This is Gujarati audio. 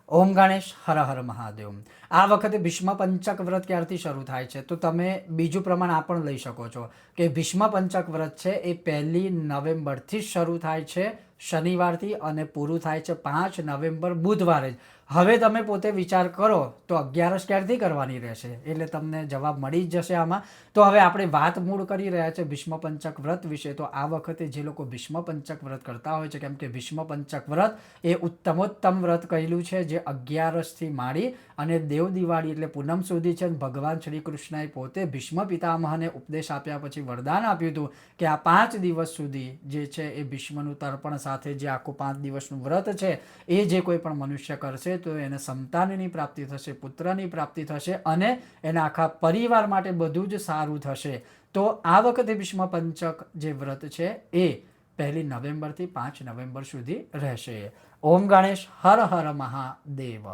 ઓમ ગણેશ હર હર મહાદેવ। આ વખતે ભીષ્મ પંચક વ્રત ક્યારથી શરૂ થાય છે તો તમે બીજું પ્રમાણ આ પણ લઈ શકો છો કે ભીષ્મ પંચક વ્રત છે એ 1 નવેમ્બરથી જ શરૂ થાય છે, શનિવારથી, અને પૂરું થાય છે 5 નવેમ્બર બુધવારે જ। હવે તમે પોતે વિચાર કરો તો 11 ક્યારથી કરવાની રહેશે, એટલે તમને જવાબ મળી જ જશે આમાં। તો હવે આપણે વાત મૂળ કરી રહ્યા છે ભીષ્મ પંચક વ્રત વિશે। તો આ વખતે જે લોકો ભીષ્મ પંચક વ્રત કરતા હોય છે, કેમ કે ભીષ્મ પંચક વ્રત એ ઉત્તમોત્તમ વ્રત કહેલું છે, જે 11થી માંડી અને દેવ દિવાળી એટલે પૂનમ સુધી છે। ભગવાન શ્રી કૃષ્ણએ પોતે ભીષ્મ પિતામહને ઉપદેશ આપ્યા પછી વરદાન આપ્યું હતું કે આ 5 દિવસ સુધી જે છે એ ભીષ્મનું તર્પણ સાથે જે આખું 5 દિવસનું વ્રત છે એ જે કોઈ પણ મનુષ્ય કરશે તો એને સંતાનની પ્રાપ્તિ થશે, પુત્રની પ્રાપ્તિ થશે અને એના આખા પરિવાર માટે બધું જ સારું થશે। તો આ વખતે ભીષ્મ પંચક જે વ્રત છે એ 1 નવેમ્બરથી 5 નવેમ્બર સુધી રહેશે। ઓમ ગણેશ હર હર મહાદેવ।